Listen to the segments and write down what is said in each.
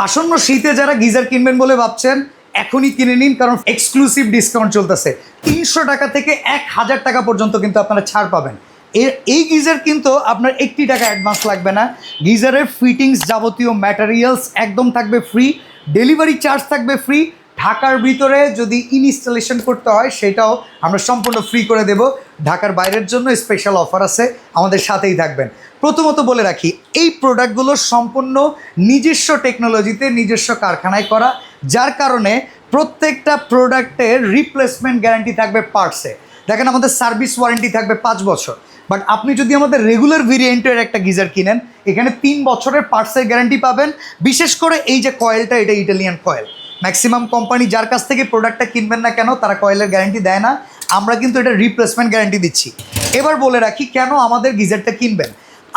আসন্ন শীতে যারা গিজার কিনবেন বলে ভাবছেন এখনই কিনে নিন, কারণ এক্সক্লুসিভ ডিসকাউন্ট চলতেছে। 300 টাকা থেকে 1000 টাকা পর্যন্ত কিন্তু আপনারা ছাড় পাবেন। এই গিজার কিন্তু আপনার 80 টাকা অ্যাডভান্স লাগবে না। গিজারের ফিটিংস যাবতীয় ম্যাটেরিয়ালস একদম থাকবে ফ্রি, ডেলিভারি চার্জ থাকবে ফ্রি। ঢাকার ভিতরে যদি ইনস্টলেশন করতে হয় সেটাও আমরা সম্পূর্ণ ফ্রি করে দেব। ঢাকার বাইরের জন্য স্পেশাল অফার আছে, আমাদের সাথেই থাকবেন। প্রথমত বলে রাখি, এই প্রোডাক্টগুলো সম্পূর্ণ নিজস্ব টেকনোলজিতে নিজস্ব কারখানায় করা, যার কারণে প্রত্যেকটা প্রোডাক্টের রিপ্লেসমেন্ট গ্যারান্টি থাকবে পার্টসে। দেখেন, আমাদের সার্ভিস ওয়ারেন্টি থাকবে 5 বছর, বাট আপনি যদি আমাদের রেগুলার ভেরিয়েন্টের একটা গিজার কিনেন, এখানে 3 বছরের পার্টসের গ্যারান্টি পাবেন। বিশেষ করে এই যে কয়েলটা, এটা ইটালিয়ান কয়েল। ম্যাক্সিমাম কোম্পানি যার কাছ থেকে প্রোডাক্টটা কিনবেন না কেন, তারা কয়েলের গ্যারান্টি দেয় না, আমরা কিন্তু এটা রিপ্লেসমেন্ট গ্যারান্টি দিচ্ছি। এবার বলে রাখি কেন আমাদের গিজারটা কিনবেন।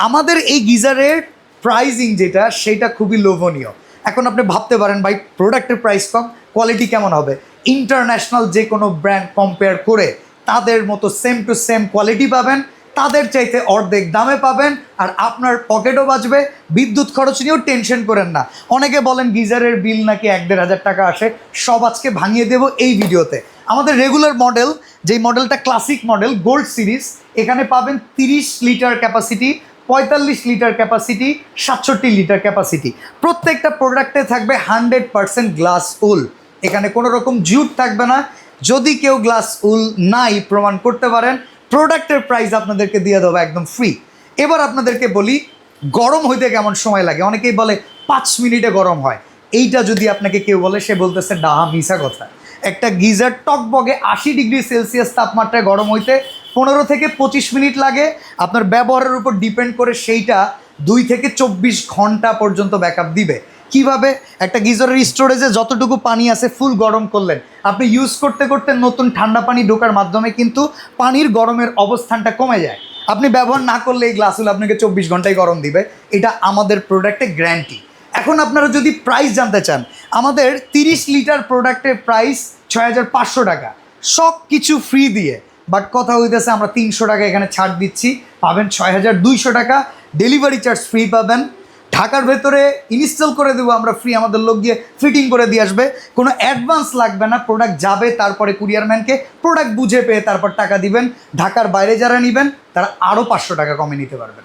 আমাদের এই গিজারের প্রাইজিং যেটা, সেটা খুবই লোভনীয়। এখন আপনি ভাবতে পারেন, ভাই প্রোডাক্টের প্রাইস কম, কোয়ালিটি কেমন হবে? ইন্টারন্যাশনাল যে কোনো ব্র্যান্ড কম্পেয়ার করে তাদের মতো সেম টু সেম কোয়ালিটি পাবেন, তাদের চাইতে অর্ধেক দামে পাবেন, আর আপনার পকেটও বাঁচবে। বিদ্যুৎ খরচ নিয়েও টেনশন করেন না। অনেকে বলেন গিজারের বিল নাকি 1-1.5 টাকা আসে, সব আজকে ভাঙিয়ে দেব এই ভিডিওতে। আমাদের রেগুলার মডেল, যেই মডেলটা ক্লাসিক মডেল গোল্ড সিরিজ, এখানে পাবেন 30 litre capacity, 45 litre capacity, 67 litre capacity. প্রত্যেকটা প্রোডাক্টে থাকবে 100% গ্লাস উল। এখানে কোনো রকম জুট থাকবে না। যদি কেউ গ্লাস উল নাই প্রমাণ করতে পারেন, প্রোডাক্টের প্রাইস আপনাদেরকে দিয়ে দেবো একদম ফ্রি। এবার আপনাদেরকে বলি, গরম হইতে কেমন সময় লাগে। অনেকেই বলে 5 মিনিটে গরম হয়। এইটা যদি আপনাকে কেউ বলে, সে বলতেছে ডাহা, মিশা কথা। একটা গিজার টকবগে 80 ডিগ্রি সেলসিয়াস তাপমাত্রায় গরম হইতে 15 থেকে 25 মিনিট লাগে। আপনার ব্যবহারের উপর ডিপেন্ড করে সেইটা 2 থেকে 24 ঘন্টা পর্যন্ত ব্যাকআপ দিবে। কিভাবে? একটা গিজারের স্টোরেজে যতটুকু পানি আছে ফুল গরম করলেন, আপনি ইউজ করতে করতে নতুন ঠান্ডা পানি ঢোকার মাধ্যমে কিন্তু পানির গরমের অবস্থানটা কমে যায়। আপনি ব্যবহার না করলে এই গ্লাসগুলো আপনাকে 24 ঘন্টায় গরম দিবে। এটা আমাদের প্রোডাক্টে গ্যারান্টি। এখন আপনারা যদি প্রাইস জানতে চান, আমাদের 30 লিটার প্রোডাক্টের প্রাইস 6500 টাকা, সব কিছু ফ্রি দিয়ে। বাট কথা হইতেছে, আমরা 300 টাকা এখানে ছাড় দিচ্ছি, পাবেন 6200 টাকা। ডেলিভারি চার্জ ফ্রি পাবেন। ঢাকার ভেতরে ইনস্টল করে দেবো আমরা ফ্রি, আমাদের লোক গিয়ে ফিটিং করে দিয়ে আসবে। কোনো অ্যাডভান্স লাগবে না, প্রোডাক্ট যাবে, তারপরে কুরিয়ারম্যানকে প্রোডাক্ট বুঝে পেয়ে তারপর টাকা দিবেন। ঢাকার বাইরে যারা নেবেন তারা আরও 500 টাকা কমে নিতে পারবেন।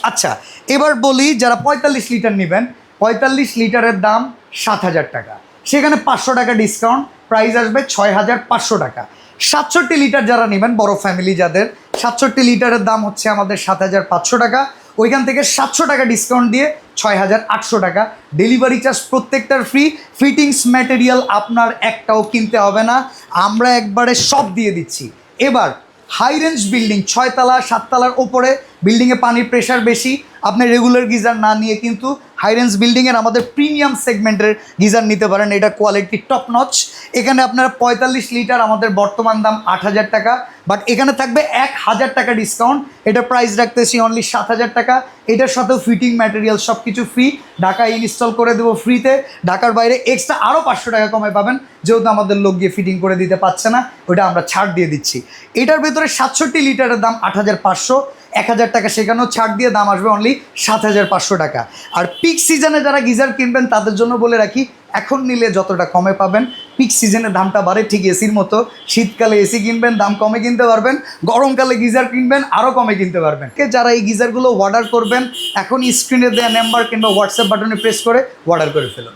আচ্ছা, এবার বলি, যারা 45 লিটার নেবেন, 45 লিটারের দাম 7000 টাকা, সেখানে 500 টাকা ডিসকাউন্ট, প্রাইস আসবে 6500 টাকা। 67 লিটার যারা নেবেন, বড় ফ্যামিলি যাদের, 67 লিটারের দাম হচ্ছে আমাদের 7500 টাকা। ওইখান থেকে 700 টাকা ডিসকাউন্ট দিয়ে 6800 টাকা। ডেলিভারি চার্জ প্রত্যেকটার ফ্রি। ফিটিংস ম্যাটেরিয়াল আপনার একটাও কিনতে হবে না, আমরা একবারে সব দিয়ে দিচ্ছি। এবার হাই রেঞ্জ বিল্ডিং, 6 তলা 7 তলার ওপরে বিল্ডিংয়ে পানির প্রেশার বেশি, আপনি রেগুলার গিজার না নিয়ে কিন্তু হাই রেঞ্জ বিল্ডিংয়ের আমাদের প্রিমিয়াম সেগমেন্টের গিজার নিতে পারেন। এটা কোয়ালিটি টপ নচ। এখানে আপনারা 45 লিটার, আমাদের বর্তমান দাম 8000 টাকা, বাট এখানে থাকবে 1000 টাকা ডিসকাউন্ট। এটা প্রাইস রাখতেছি অনলি 7000 টাকা। এটার সাথেও ফিটিং ম্যাটেরিয়াল সব কিছু ফ্রি, ঢাকায় ইনস্টল করে দেবো ফ্রিতে। ঢাকার বাইরে এক্সট্রা আরও 500 টাকা কমে পাবেন, যেহেতু আমাদের লোক গিয়ে ফিটিং করে দিতে পারছে না, ওটা আমরা ছাড় দিয়ে দিচ্ছি। এটার ভেতরে 67 লিটারের দাম 8500, 1000 টাকা সেখানেও ছাড় দিয়ে দাম আসবে অনলি 7500 টাকা। আর পিক সিজনে যারা গিজার কিনবেন তাদের জন্য বলে রাখি, এখন নিলে যতটা কমে পাবেন, পিক সিজনে দামটা বাড়ে ঠিক এসির মতো। শীতকালে এসি কিনবেন, দাম কমে কিনতে পারবেন। গরমকালে গিজার কিনবেন, আরও কমে কিনতে পারবেন। যারা এই গিজারগুলো অর্ডার করবেন, এখন স্ক্রিনে দেওয়া নাম্বার কিংবা হোয়াটসঅ্যাপ বাটনে প্রেস করে অর্ডার করে ফেলুন।